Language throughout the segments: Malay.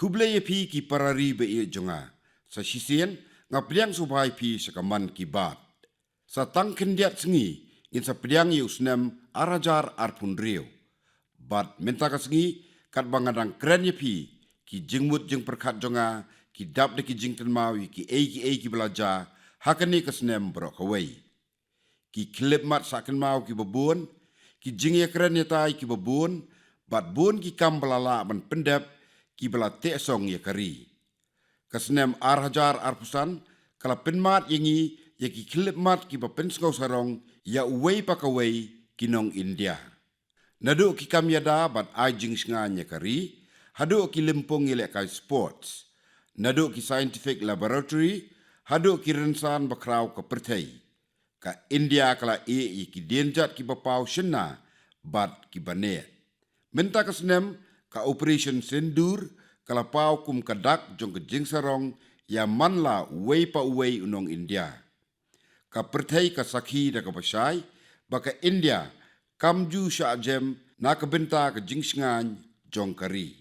Kublai pi ki parari be ie jonga. Sa sisien ngapriang subhai pi sakaman ki bat. Sa tang kendiat sengi in sa priang yu snem arajar arpun rio. Bat minta ka sengi kat bangadang keren ye pi ki jingmut jing perkat jonga ki dap de ki jingten mawi ki ki belaja hakani ka snem brok away. Ki klip mat saken mau ki babun ki jingye keren ye tai ki babun bat bun ki kam belala ban pendep ki bela te song ye kari. Kasnem arhajar arpusan kala penmat yengi ye ki klip mat ki bapensngau sarong ya uwei pakawai kinong India. Nadu ki kam yada bat ajing snga kari, hadu ki limpung ile kai sports. Nadu ki scientific laboratory, hadu ki rensan bakrau ke pertai. Ka India kala ki dienjat ki bapau shenna bat ki bane. Minta kasnem ka operation sendur kala pau kum kadak jong ke jingsarong ya manla wei pa wei unong India. Ka pertai ka sakhi da ka pasai baka India kamju sha jem na ka benta ka jingsngan jong kari.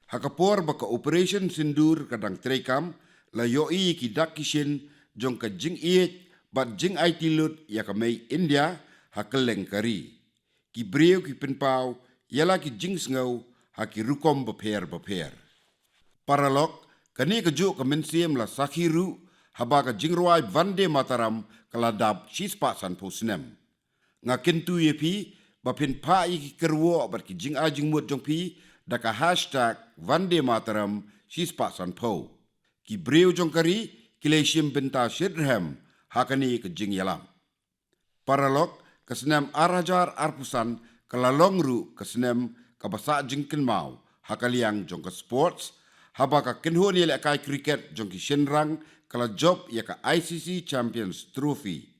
Hakapor baka operation sendur kadang trekam la yoi ki dakishin jong ka jing iet bat jing IT lut ya ka mei India hakeleng kari. Ki breu ki penpau yala ki jingsngau haki rukom beper. Paralog kani keju ke mensiem la sakhiru haba ka jingruai Vande Mataram keladap shispa san posnem. Ngakentu yepi bapin pa ki kerwo bat ki jing ajing mut jong pi daka hashtag Vande Mataram shispa san po. Ki breu jong kari kileshim benta shedrhem hakani ke jing yalam. Paralog kesenem arajar arpusan kelalongru kesenem kabasa jingken mau hakaliang jong ke sports haba ka kenhon yele kai cricket jong ki shenrang kala job ya ka ICC Champions Trophy.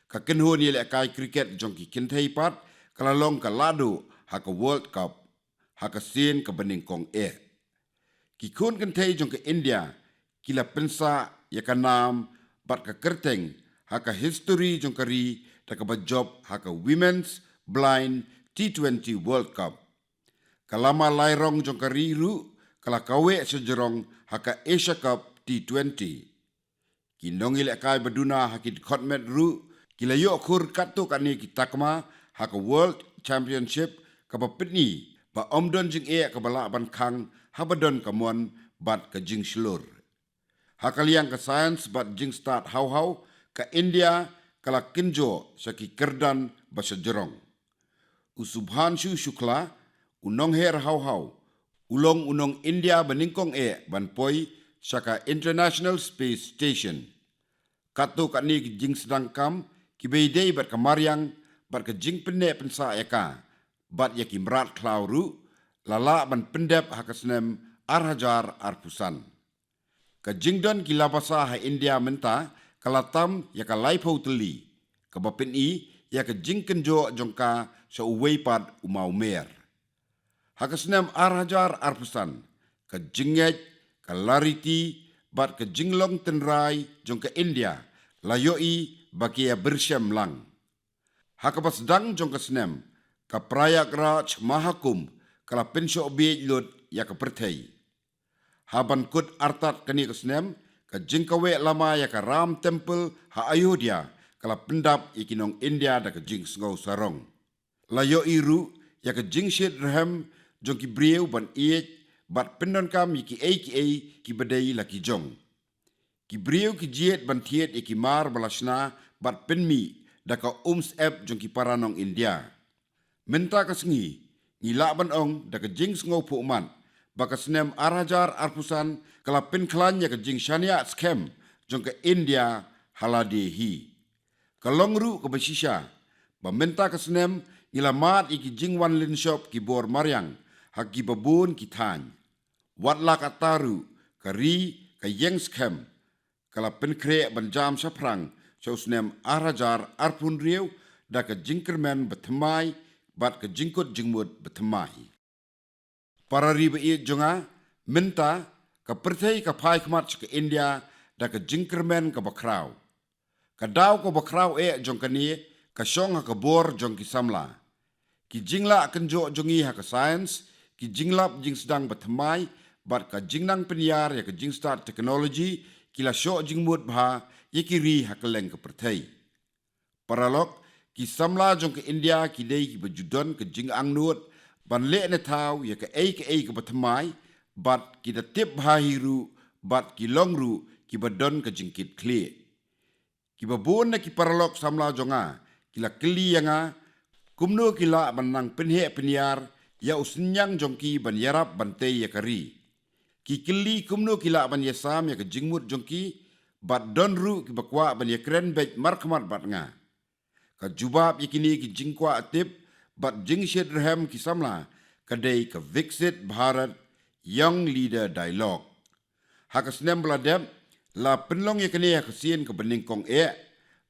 Ka kenhon yele kai cricket jong ki kinthei pat kala long ka lado haka World Cup haka sin ka bening kong Ki kun kinthei jong ke India kila pensa ya ka nam bat ka kerteng haka history jong kari ta ka job haka Women's Blind T20 World Cup. Kalama lairong jong kari ru kala kawe sejerong haka Asia Cup T20. Kinong ile kai baduna haki kotmet ru kila yo kur katu kani kitakma haka World Championship kapapitni ba omdon jing ka bala ban khang habadon kamon bat ka jing slur. Hakaliang ka science bat jing start hau ka India kala kinjo saki kerdan ba sejerong. Usubhanshu Shukla unong her hau ulong unong India baningkong ban poi saka International Space Station. Katu kani jing sedang kam ki beidei bat kamaryang bat ke jing penne pensa eka bat ya kimrat klauru lala ban pendep hakasnem arhajar arpusan. Ka jingdon ki labasa ha India menta kalatam ya ka laipau teli ka bapin ya ka jing kenjo jongka sa uwei pat umau mer. Hakasnem arhajar arpusan ka jingej ka lariti bat ka jinglong tenrai jong ka India layoi bakia bersyam lang. Hakabas dang jong ka snem ka Prayagraj Mahakum kala pensyo biej lut ya ka perthai. Haban kut artat kani ka snem ka jingkawe lama ya ka Ram Temple ha Ayodhya kala pendap ikinong India da ka jing sngau sarong. Layoi ru ya ka jing shit rahem jong ki brieu ban iej bat pendon kam ki ki badai laki jong. Ki brieu ki jiet ban tiet ki mar balasna bat penmi da ka ep jong ki paranong India. Menta ka sengi ngila ban ong da ka jing sngau pu'man baka senem arhajar arpusan kala penklan ya ka jing shania scam jong ka India haladehi. Kalongru ka basisha bamenta ka senem ngila mat iki jing wan lin shop ki bor maryang haki babun ki tany. Watla kataru kari ka yeng scam kala penkre banjam saprang sausnem arajar arpun riu da ka jingkermen betmai bat ka jingkut jingmut betmai. Para riba jonga minta ka perthai ka pai kmat ka India da ka jingkermen ka bakrau. Ka daw ka bakrau jong kani ka shong ka bor jong ki samla. Ki jingla akan jo jongi ha ka science ki jinglap jing sedang betmai bat ka jingnang penyiar ya ka jing start teknologi kila syok jing mut bha ya kiri hakeleng ke pertai. Paralok ki samla jong ke India ki dei ki bajudon ke jing angnut ban le ne tau ya ke ei ke batmai bat ki da tip bha hiru bat ki longru ki badon ke jingkit kli. Ki babon na ki paralok samla jonga kila kli yanga kumno kila banang penhe penyiar ya usnyang jongki ban yarap bante ya kari. Ki kili kumno kila ban yasam ya ke jingmut jongki bat donru ki bakwa ban ya kren bej markmat bat nga. Ka jubab yakini ki jingkwa atip bat jingshed rehem ki samla kadai ka Viksit Bharat Young Leader Dialogue. Hakasnem beladem la penlong yakini ya kesien ke beningkong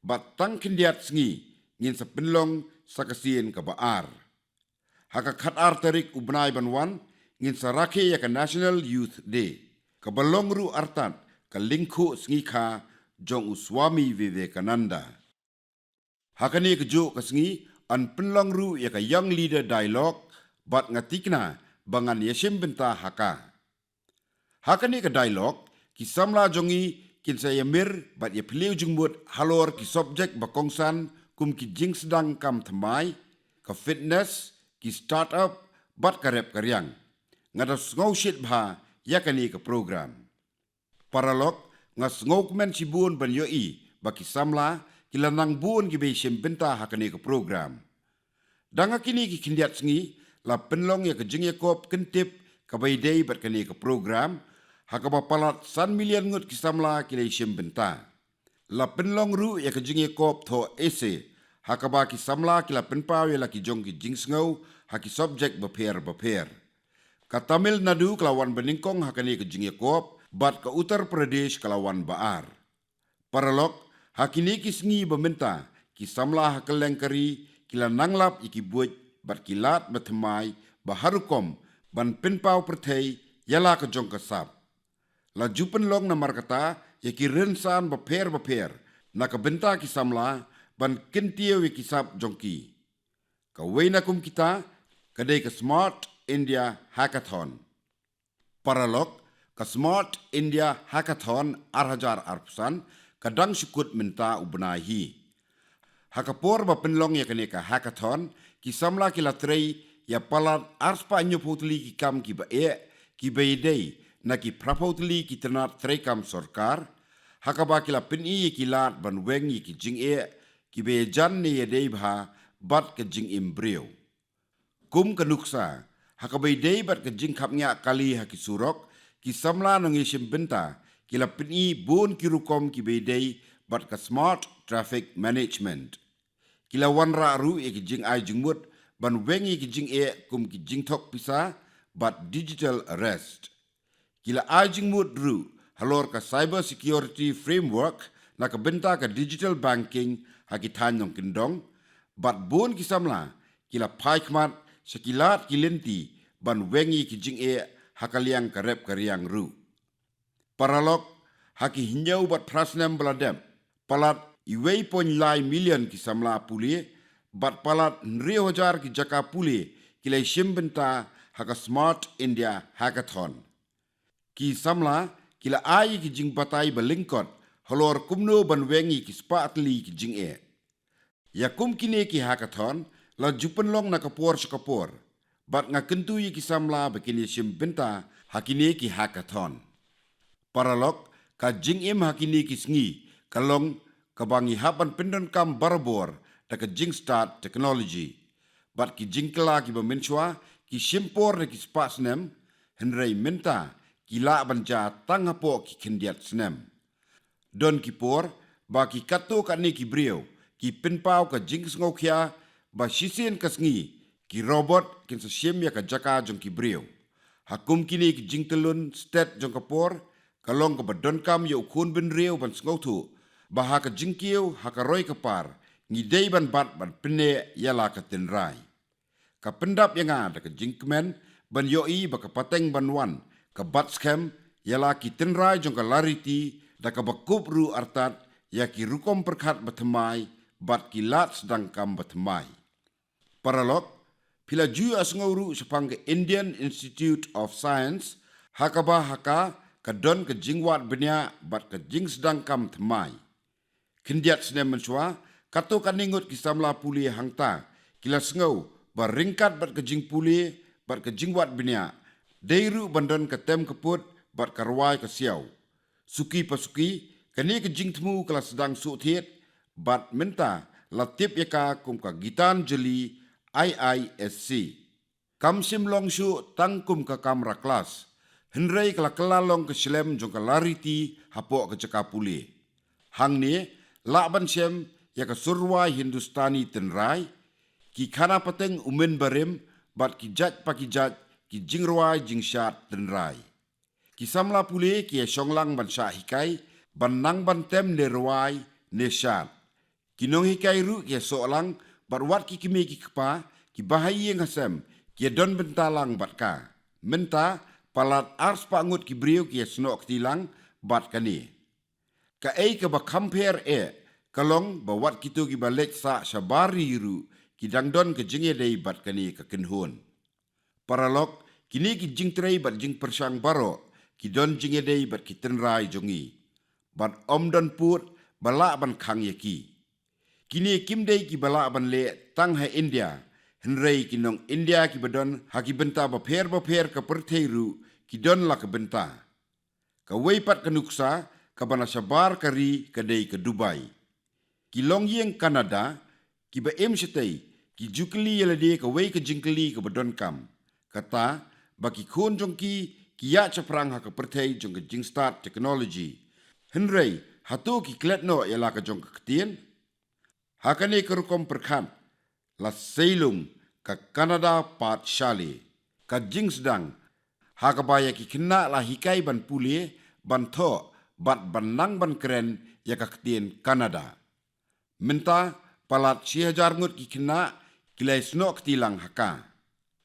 bat tang kindiat sengi ngin sa penlong sa kesien ke baar. Haka khatar tarik ubnai banwan ngin sa rakhe ya ke National Youth Day. Ka balongru artat ka lingku sengi kha jong Swami Vivekananda. Hakani kejo kesengi an penlongru ya ka Young Leader Dialogue bat ngatikna bangan yesim benta haka. Hakani ke dialog ki samla jongi kin saya mir bat ye peliu jungbut halor ki subjek bakongsan kum ki jing sedang kam thamai ka fitness ki startup bat karep karyang ngadas ngau shit bha yakani ke program. Paralog ngas ngau men sibun ban yoi baki samla kilanang bun ki beisim benta hakani ke program. Danga kini ki kindiat sengi la penlong ya ke jing yakop kentip ka baidei bat kani ke program hakaba palat 1 million ngut ki samla ki leisim benta. La penlong ru ya ke jing yakop tho ese hakaba ki samla ki la penpau ya la ki jong ki jing sngau haki subjek beper. Ka Tamil Nadu kelawan beningkong hakani ke jing yakop bat ka Uttar Pradesh kelawan baar. Paralog hakini ki sengi bementa ki samla hakeleng kari kila nanglap iki buat bat kilat batemai baharukom ban penpau pertai yala ke jong kasap. La jupen long na markata ya ki rensan beper na ke benta ki samla ban kentio ki sap jongki. Ka weinakum kita kadai ke Smart India Hackathon. Paralog ka Smart India Hackathon arhajar arpusan kadang syukut minta ubnahi. Hakapor ba penlong ya kene ka hackathon ki samla ki latrei ya palat arspa nyo putli ki kam ki ba ki beidei na ki prapotli ki tenat trekam sorkar hakaba ki la pini ki lat ban weng ki jing ki be jan ne ye dei bha bat ke jing imbrio. Kum ke nuksa hakaba dei bat ke jing kapnya kali haki surok ki samla nongisim benta ki la pini bon ki rukom ki beidei bat ke smart traffic management. Kila wanra ru e ki jing ai jingmut ban wengi ki jing kum ki jing tok pisa bat digital arrest. Kila ai jingmut ru halor ka cyber security framework na ka benta ka digital banking haki tanyong kindong bat bon ki samla kila paikmat sekilat kilenti ban wengi ki jing hakaliang karep karyang ru. Paralog haki hinyau bat prasnem beladem palat iwei pon lai million ki samla puli bat palat 9,000 ki jaka puli kilai shimbenta haka Smart India Hackathon. Ki samla kila ai ki jing batai balingkot halor kumno ban wengi ki spatli ki jing Ya kum kini ki hackathon la jupen long na kapor sekapor bat ngakentu ki samla bakini shimbenta hakini ki hackathon. Paralog ka jing hakini ki sngi kalong kabangi haban pendon kam barbor da ka jing start technology bat ki jing kela ki bamenchwa ki shimpor ki spasnem henrei menta ki la banja tangapo ki kendiat snem don ki por ba ki kato ka ni ki brio ki penpau ka jing sngokia ba shisien ka sngi ki robot kin sa shem ya ka jaka jong ki brio hakum kini ki jing telun state jong kapor kalong ka badon kam yo kun ben rio ban sngotu baha ka jingkiu haka roi kapar ngidei ban bat ban pene yala ka tenrai. Ka pendap yang ada ka jingkmen ban yoi baka pateng ban wan ka bat scam yala ki tenrai jong ka lariti da ka bakup ru artat ya ki rukom perkat batemai bat ki lat sedang kam batemai. Paralog pila ju asngau ru sepang ke Indian Institute of Science Hakaba haka kadon ke jingwat benya bat ke jing sedang kam temai. Kendiat senem mensua kato kaningut kisamla puli hangta kila sengau baringkat bat ke jing puli bat ke jingwat benya. Deiru bandon ke tem keput bat karwai ke siau. Suki pasuki kani ke jing temu kala sedang suutiet bat menta latip yaka kum ka gitan jeli IISC. Kam sim long su tangkum ka kamera kelas. Henrei kala kelalong ke selem jong ka lariti hapok ke ceka puli. Hang ni lakban sem ya ke surwai Hindustani tenrai ki kana pateng umen barim bat ki jat pakijat ki jingruai jingshat tenrai. Ki samla puli ki songlang ban sya hikai ban nang ban tem ne ruai ne syat. Ki nong hikai ru ki soalang bat wat ki kimi ki kepa ki bahai yang hasem ki don bentalang bat ka. Menta palat ars pangut ki brio ki snok tilang bat kani. Ka ka ba compare kalong ba wat kitu ki balik sa sabari ru ki dangdon ke jinge dei bat kani ka kenhun. Paralok kini ki jingtrei bat jing persang baro ki don jinge dei bat ki tenrai jongi. Bat om don put bala ban khang yaki. Kini kim dei ki bala ban le tang hai India. Henrei ki nong India ki badon haki benta ba per ka perteiru ki don la ka benta. Ka weipat ka nuksa ka bana sabar kari ka dei ka Dubai. Ki long yeng Kanada ki ba em setei ki jukli yela de ka wei ka jingkli ka badon kam. Kata ba ki khon jong ki ya chaprang ha ka pertei jong ka jingstart technology. Henrei hatu ki kletno yela ka jong ka ketien. Hakane kerukom perkhan la seilung ka Kanada pat shali ka jing sedang hakabaya ki kena la hikai ban puli ban tho bat banang ban keren ya ka ketien Kanada. Menta palat 6,000 ngut ki kena kilai snok tilang haka.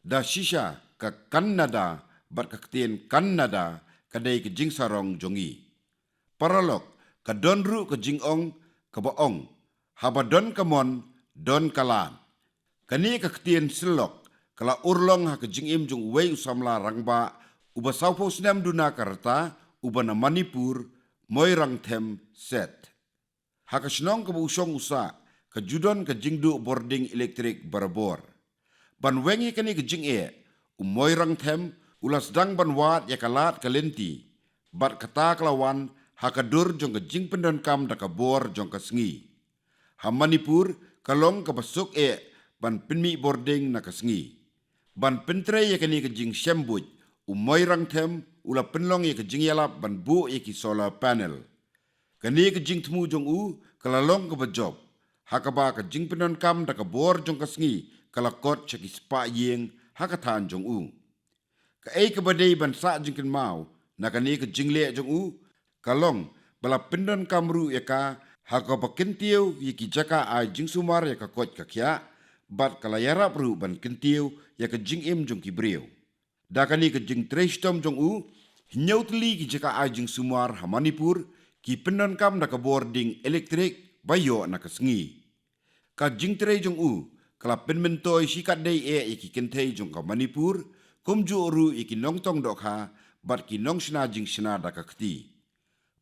Da shisha ka Kanada bat ka ketien Kanada kadai ke jing sarong jongi. Paralok ka donru ke jing ong ka baong haba don kamon don kalan. Kani ka ketien selok kala urlong ha ke jing im jong wei usamla rangba uba saupo senam duna karta uba na Manipur moi rang them set. Ha ka senong ka usong usa ka judon ka jingdu boarding elektrik barabor. Ban wengi kani ka jing moi rang them ulas dang ban wat ya kalat kalenti bat kata kelawan ha ka dur jong ka jing pendon kam da ka bor jong ka sengi. Ha Manipur kalong ka basuk ban penmi boarding na kasengi. Ban pentre ya kani ke jing sembuj, umoi rang them, ula penlong ya ke jing yalap ban bu ya ki solar panel. Kani ke jing temu jong kalalong ke bajob. Hakaba ke jing penon kam da ke bor jong kasengi, kalakot ceki spa yeng hakatan jong Ka ke badai ban sa jing ken mau, na kani ke jing le jong kalong bala pendon kamru ya ka, hakaba kentiu ya ki jaka ai jing sumar ya ka kot ka kya, bat kalayara pru ban kentiu ya ke jing im jong ki brio. Da kani ke jing trestom jong hinyau teli ki jaka ai jing sumar ha Manipur ki pendon kam da ke boarding elektrik bayo na ke sengi. Ka jing tre jong kala penmentoi sikat dei ki kentei jong ka Manipur kum ju ru ki nongtong dok ha bat ki nong sina jing sina da ka keti.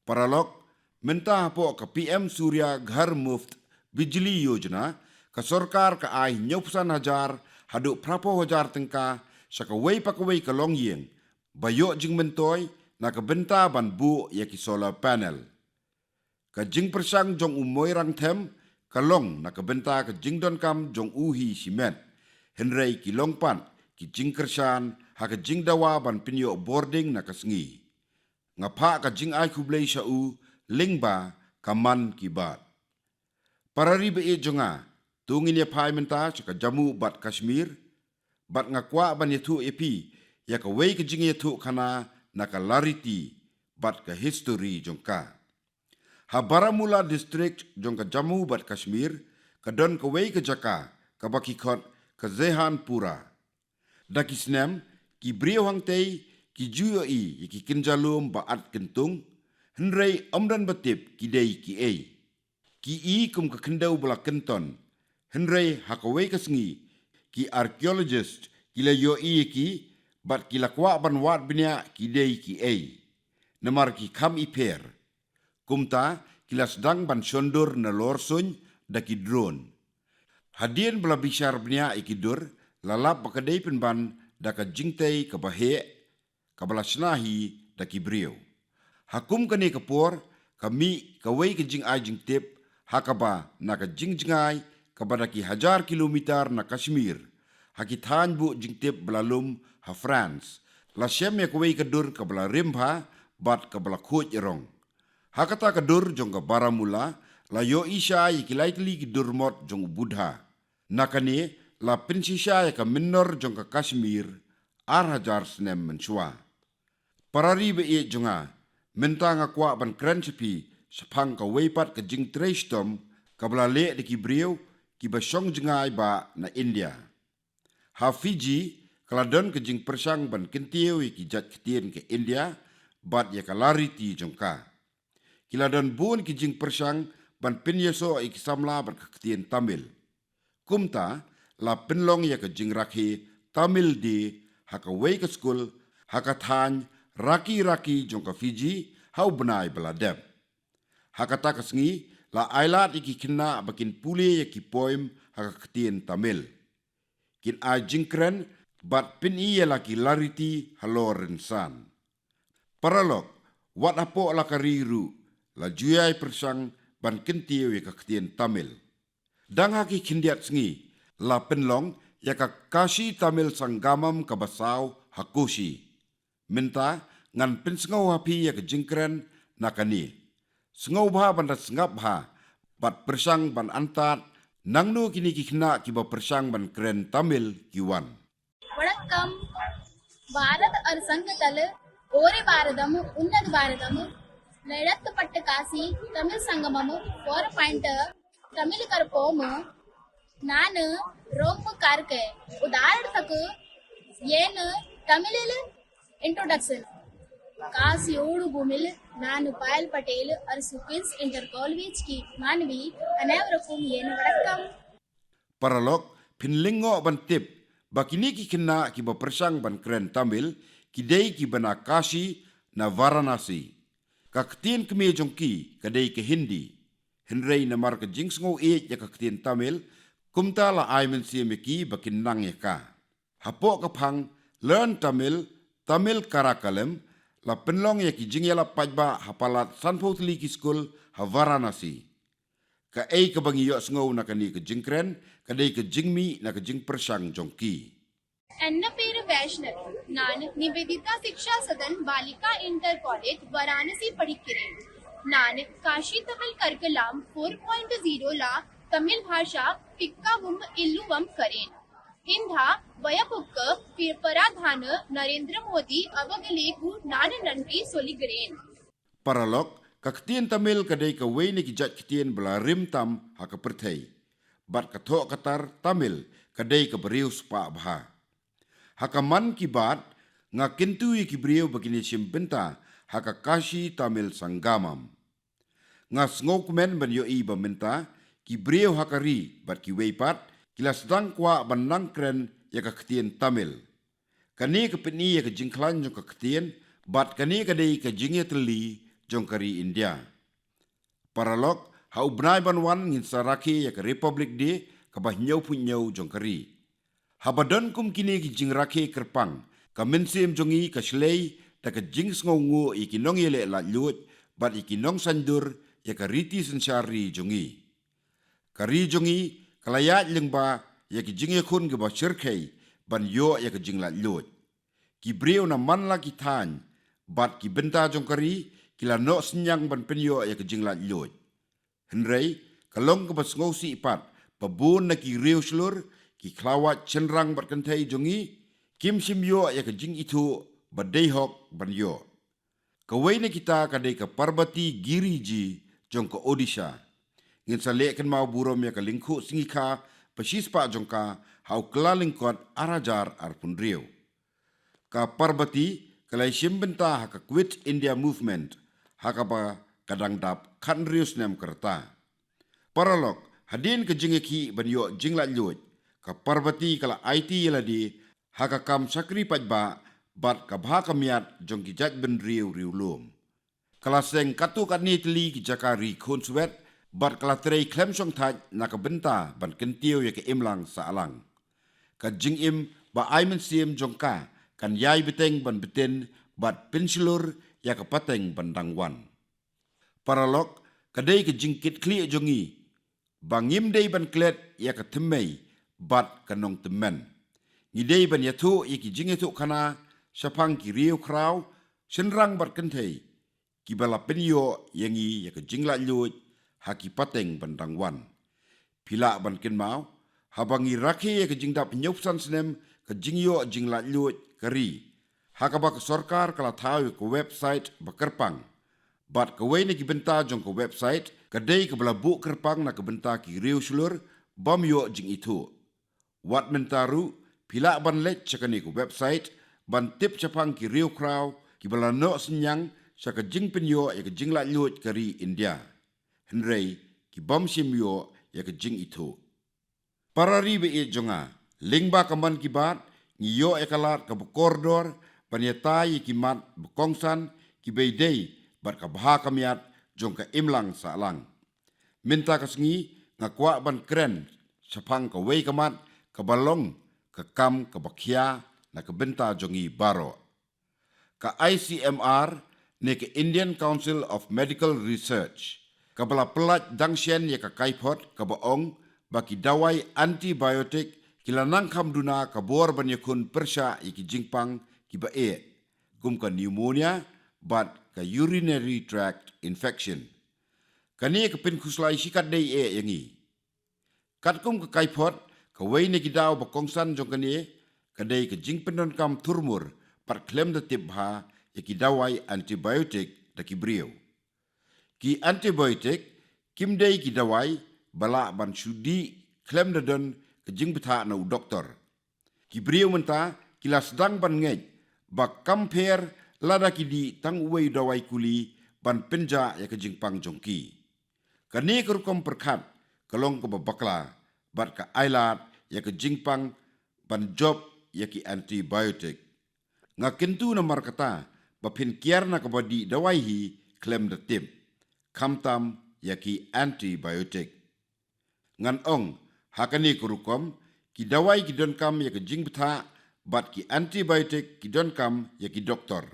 Paralok menta po ka PM Surya Ghar Muft Bijli Yojana ka sorkar ka ai 90,000 hadu prapo hajar tengka saka wei pakawei ka long yeng bayo jing mentoi na ka benta ban bu ya ki solar panel. Ka jing persang jong umoi rang them kalong na ka benta ka jing don kam jong hi simet. Henrei ki long pan ki jing kersan ha ka jing dawa ban pinyo boarding na ka sengi. Ngapa ka jing ai kublei sya lingba kaman kibat. Parari be jonga tungin ya pai menta caka jamu bat Kashmir, bat ngakwa ban yetu epi, ya ka wei ke jing yetu kana na ka lariti, bat ka history jongka. Ha Baramula district jongka jamu bat Kashmir, ka don ka wei ke jaka, ka bakikot ka Zehan Pura. Da kisnem, ki brio hang tei, ki juyo ki kinjalum ba at kentung, henrei omdan batip ki dei ki Ki kum ka kendau bala kenton, Henrei hakawei kasengi ki archaeologist kila ki bat kila kwa ban wat bina ki dei ki ei. Namar ki kam iper. Kumta kila sedang ban sondur na lorsun da ki drone. Hadien bela bisar bina ikidur lalap bakadei penban da ka jingtei ka bahe ka balasnahi da ki brio. Hakum kani kapor kami kawai ke jing ai jing tip hakaba na ka jing jingai kabada ki 1,000 kilometer na Kashmir. Hakithan bu jing tip belalum ha France. La syam ya kawai kadur kabala rimha bat kabala kuj erong. Hakata kadur jong ka Baramula la yo isya ikilai teli kidur mot jong Budha. Nakani la prinsisya ya ka minor jong ka Kashmir Hajar senem mensua. Parari be e jonga minta ngakwa ban kren sepi sepang ka weipat ka jing treistom kabla le de ki brio ki basong jengai ba na India. Ha Fiji kaladon ka jing persang ban kentio ki jat ketien ke India bat ya kalari ti jongka. Kiladon bun ki jing persang ban pinyeso iki samla ban ketien Tamil. Kumta la penlong ya ka jing rakhi Tamil di haka wei ka skul haka than raki-raki jong ka Fiji hau benai beladem. Hakata kasngi la ailat iki kena bakin pule ya ki poem haka ketien Tamil. Kin a jingkren bat pin iya laki lariti haloren san. Paralok wat apo la kariru la juyai persang ban kentiu ya ka ketien Tamil. Dang haki kindiat sengi la penlong ya ka kasi Tamil sanggamam kabasau hakusi. Minta ngan pinsengau hapi ya ke jingkren nakani. Sengau bah ban sengap bah bat persang ban antat nangnu kini kikna kiba persang ban kren Tamil kiwan. வணக்கம். பாரத் और संघ तल ओरे भारतम उन्नत भारतम நடத்தப்பட்ட காசி தமிழ் சங்கமம் 4 தமிழ் கற்போம் நான் ரொம்ப கார்க்க உதாரணத்துக்கு ஏன்னு தமிழில் इंट्रोडक्शन काशी ओडू भूमिल नानु पायल पटेल और सुकिन्स इंटर कॉलेज की मानवी अनेवरकुम येन वड़क्कम. Paralok pinlingo ban tip bakini ki kena ki ba persang ban kren Tamil ki dei ki bana Kashi na Varanasi. Kaktin kemi jongki kadei ke Hindi. Henrei na mar ka jingsngo e ya kaktin Tamil kumta la aimen siemeki bakin nang ya ka. Hapo kapang learn Tamil Karakalem la penlong ya ki jingyala pajba hapalat sanfo tli ki skul ha Varanasi. Ka ei ka bangi yo sngo na kani ka jingkren ka dei ka jingmi na ka jing persang jongki. എന്റെ പേര് വൈഷ്ണവ്. ഞാൻ നിവേദിത ശിക്ഷാ സദൻ ബാലിക Inter college Varanasi പഠിக்கிறேன். நான் காஷி தமிழ் கற்கலாம் 4.0 ला तमिल भाषा पिक्कावुम इल्लुवम करेन. इंधा वयपुक्क पराधान नरेंद्र मोदी अवगलेकु नान नंटी सोलिग्रेन. Paralok kaktian Tamil kadai ka wei ki jat kitien bela rim tam haka perthai. Bat kathok katar Tamil kadai ka beriu spa bha. Haka man ki bat nga kintui ki beriu begini simpenta haka Kashi Tamil Sanggamam. Nga ngokmen ban yo i minta ki beriu haka ri bat ki wei pat kila sedang kwa ban nangkren ya ka ketien Tamil. Kani ke peni ya ka jingklan jong ka ketien bat kani kadai ka jingya teli jong kari India. Paralok hau benai banwan ngin saraki ya ka Republic Day ka bah nyau pun nyau jong kari. Habadon kum kini ki jing raki kerpang ka mensim jongi ka slei ta ka jing sngongu ikinong yele la lut bat ikinong sandur ya ka riti sensari jongi. Kari jongi kalayat lengba ya ki jing yakun ke ba sirkai ban yo ya ka jing la lut. Ki breu na man la ki tan bat ki benta jong kari kila no senyang ban penyo ya ka jing la lut. Henrei kalong ke ba sngosi ipat pabun na ki riu slur ki klawat cenrang berkentai jongi kim sim yo ya ka jing itu badai hok ban yo. Kawai na kita kadai ka Parbati Giriji jong ka Odisha. Ngin sa leken mau burom ya ka lingku singika pasispa jong ka hau kelalingkot Hajar arpun riu. Ka Parbati kalai simbenta haka Quit India Movement haka ba kadang dap kan rius nem kerta. Paralok hadin ke jingeki ban yo jingla luj. Ka Parbati kala IT yala di haka kam sakri pajba bat ka bha kamiat jong ki jat ben riu lum. Kala seng katu kat ni teli ki jakari khon suet bat kala trei klem song thaj na ka benta ban kentiu ya ke imlang sa alang. Ka jing im ba aimen siem jong ka kan yai beteng ban beten bat pensilur ya ka pateng ban dangwan. Paralok kadai ke jingkit kli jongi bangim dei ban klet ya ka temei bat kanong temen. Ngidei ban yathu iki jingetu kana sapang ki riu kraw senrang bat kentei ki bala penyo yangi ya ka jingla luit haki pateng ban dangwan. Pila ban ken mau habangi rakhi ya ka jingda penyopsan senem ka jingyo jingla luit kari. Hakaba ke sorkar kala tahu ke website bakerpang. Bat kawai na kibenta jong ke website, kadai ke bala buk kerpang na kebenta ki riu sulur, bam yo jing itu. Wat mentaru, pila ban let cakani ke website, ban tip capang ki riu kraw, ki bala no senyang, saka jing penyo ya ke jing la lut kari India. Henry, ki bam sim yo ya ke jing itu. Para ribe e jonga, lingba kaman kibat, ngiyo ekalat ke bukordor, panyatai kimat bukongsan, ki beidei, bat ka baha kamiat jong ka imlang sa alang. Minta kasengi ngakwa ban keren sapang ka wei kamat ka balong ka kam ka bakhia na ka benta jongi baro. Ka ICMR ne ka Indian Council of Medical Research ka bala pelat dangsyen ya ka kaipot ka baong baki dawai antibiotik kilanang kamduna ka bor ban yakun persya iki jingpang ki ba kum ka pneumonia bat ka urinary tract infection. Kani ka pin kuslai sikat dei yangi. Katkum ka kaipot ka wei ne kidaw ba kongsan jong kani kadai ka jingpenon kam turmur par klem da tibha ya kidawai antibiotik da kibriyo. Ki antibiotik kim dei kidawai bala ban sudi klem da don ka jingbeta na doktor. Kibriyo menta kila sedang ban ngej ba compare lada kidi tang uwei dawai kuli ban penja ya ke jingpang jongki. Kani kerukom perkat kalong ke babakla bat ka ailat ya ke jingpang ban job ya ki antibiotik. Ngakentu na markata bapin kiar na kabadi dawai hi klem da tim. Kamtam ya ki antibiotik. Ngan ong hakani kerukom ki dawai ki don kam ya ke jingbeta bat ki antibiotik ki don kam ya ki doktor.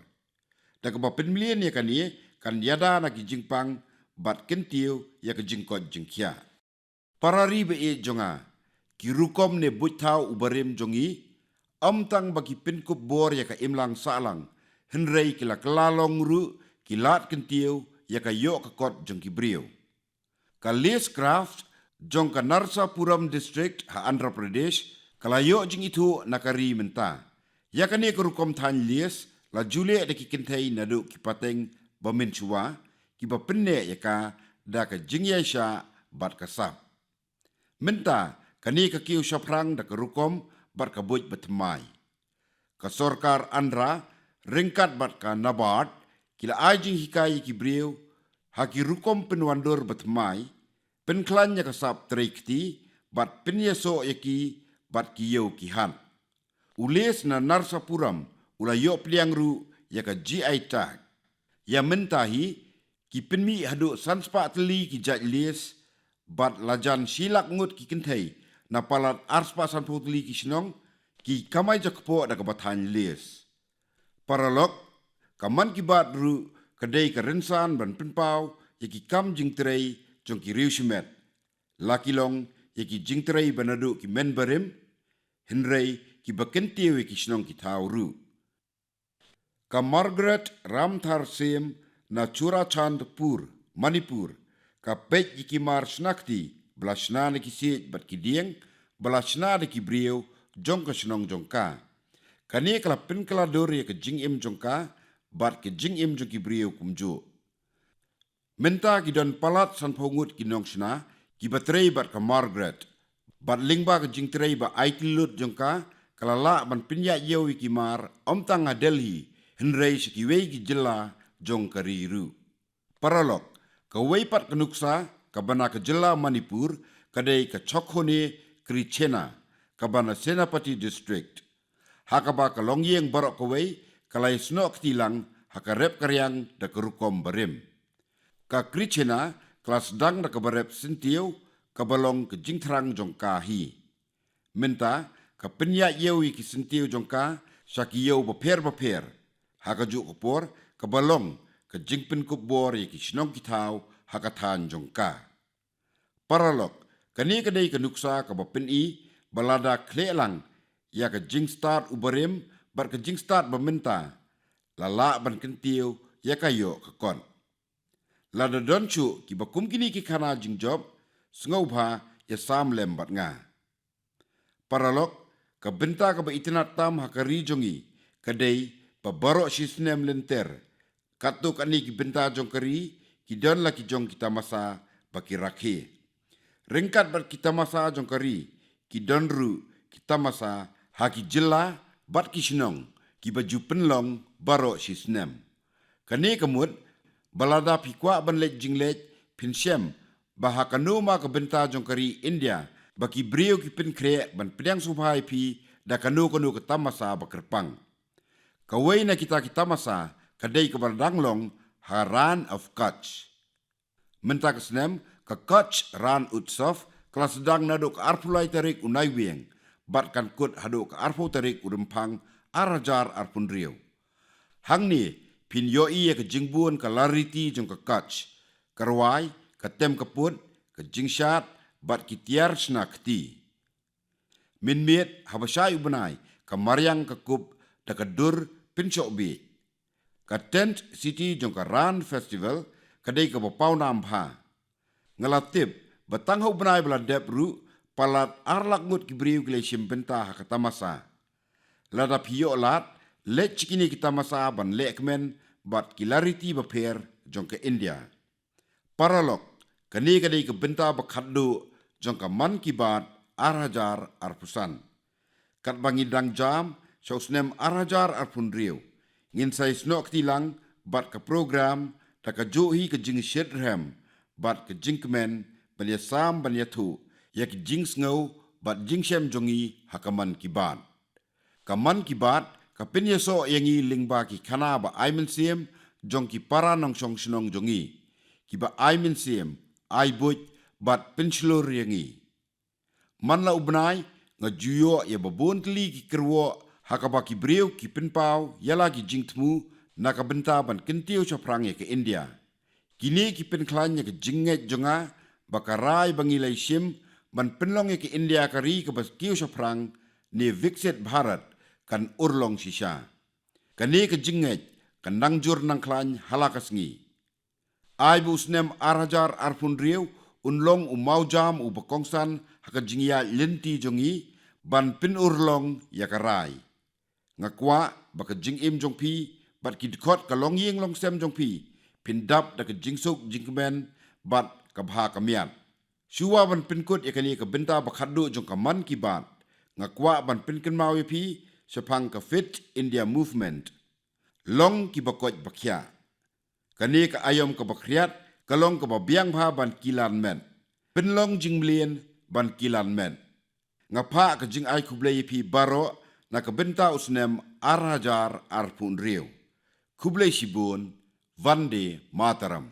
Tak ba penmilian ya kani kan yada na ki jingpang bat kentiu ya ke jingkot jingkia. Para ribe e jonga ki rukom ne butau ubarim jongi amtang bagi pinkup bor ya ka imlang salang henrei kila kelalong ru kilat kentiu ya ka yok ka kot jong kibriu. Ka Leescraft jong ka Narsapuram district ha Andhra Pradesh kalayo jing itu nakari menta. Ya kani ke rukom tan Lees la jule da ki kintai nadu ki pateng bamin chua ki ba penne ya ka da ka jingya sha bat ka sap. Menta kani ka kiu shaprang da ka rukom bat ka buj batmai. Ka sorkar Andhra ringkat bat ka nabat kila ajing hikai ki briu haki rukom penwandur batmai penklan ya ka sap trikti bat penyeso ya ki bat ki yau ki han. Ules na Narsapuram ula yok pliang ru ya ka GI tag. Ya mentahi ki penmi hadu sanspa teli ki jat les bat lajan silak ngut ki kentai na palat arspa sanpo teli ki sinong ki kamai jakpo da ka batan les. Paralok kaman ki bat ru kadai ka rensan ban penpau ya ki kam jing trei jong ki riu simet. Lakilong ya ki jing trei banadu ki menbarim henrei ki bakentiu ki sinong ki tau ru. Ka Margaret Ramthar Sem na Churachandpur, Manipur, ka pej ki mar snakti, blasna ki siet bat ki dieng, blasna ki brieu, jong ka sinong jong ka. Kani kala penkala dor ya ka jing im jong ka, bat ke jing im jong ki brieu kumjo. Menta ki don palat san pongut ki nong sna, ki batrei bat ka Margaret, bat lingba ka jing trei ba aitilut jong ka, kala la ban pinya yeu ki mar, omtang a Delhi, henrei sikiwei ki jela jong kariru. Paralok, ka weipat kenuksa, ka bana ka jela Manipur, kadai ka Chokhone Krichena, ka bana Senapati district. Hakaba ka longyeng barok kawai, kalai snok tilang hakarep karyang da kerukom berim. Ka krichena kelas dang da kebarep sintiu kabalong ke jingtrang jongka hi. Minta ka penyak yewi ki sintiu jongka syaki yew beper. Hakajuk kepor kabalong ke jingpin kubor ki sinong kitau hakatan jongka. Paralog, kani kadai kenuksa ka bapin i balada klelang ya ke jing start uberim bar ke jing start beminta lala ban kentiu ya kayo ke kon. Lada donchu ki bakum kini ki kana jing job sengau bha ya sam lem bat nga. Paralog, ka benta ka ba itinat tam hakari jongi kadai pabarok sisnem lenter katuk ani ki benta jong kari ki don la ki jong kita masa baki rakhe. Ringkat bat kita masa jong kari, ki donru kita masa haki jela bat ki sinong, ki baju penlong baro si senem. Kani kemud, balada pikwa ban lek jinglek pinsem baha kanuma ke benta jong kari India baki brio ki pin krek ban pedang subhai pi da kanu kita masa bakerpang. Kawai na kita masa kadai ke bardanglong haran of Kutch. Menta kesenem ke Kutch ran utsof kelas sedang naduk arpulai tarik unai wieng bat kan kut haduk arpu tarik urempang arajar arpun riau. Hang ni pin yoi ke jingbuan ke lariti jong ke Kutch karwai ke tem keput ke jingshat bat kitiar sna keti. Min miet habasai ubenai ke mariang ke kup da ke dur pinsok bi. Ke tent city jong ke ran festival kadai ke bapau nampha. Ngelatip batang hau benai beladep ru palat arlak ngut kibriu kile simbenta hakata masa. Lada piyo lat lek cikini kita masa ban lek men bat kilariti baper jong ke India. Paralog kani kadai ke benta bakaddu jong ke man kibat arajar arpusan. Kat bangi dang jam sausnem arajar arpun riu. Ngin sai snok tilang bat ke program tak ke johi ke jing syedrem bat ke jing kemen balia sam balia tu ya ke jing ngau bat jing syem jongi hakaman kibat. Kaman kibat kapin yaso yangi lingba ki kana ba aimen siem jong ki para nong song sinong jongi. Kiba aimen siem ai buj bat penslur yangi. Man la ubnai ngajuyo ya babon teli ki kerwo hakaba ki breu ki pinpau yala ki jing temu nakabenta ban kentiu chaprang ya ke India. Kini ki penklan ya ke jinget jonga bakarai bangilai sim ban penlong ya ke India kari ke bas kiu chaprang ni Viksit Bharat kan urlong sisa. Kani ke jinget kan nangjur nang klan halakasngi. Ai bu snem arajar arpun riu unlong umau jam ubakongsan haka jingya linti jongi ban pin urlong ya karai. Ngakwa baka jingim jong pi bat kidkot kalong ying long sem jong pi pindap da ke jingsuk jingmen bat kabha kamiat. Shuwa ban pinkut yakani ke benta bakhaddu jong kaman kibat. Ngakwa ban pinken mau pi sepang ke Fit India Movement. Long ki bakot bakya. Kani ke ayom ke bakriat kalong ke babiang bha ban kilan men. Pinlong jingmlien ban kilan men. Ngapa ke jing ai kublai pi baro na ke benta usnem arajar arpun riu. Kublai Shibun, Vande Mataram.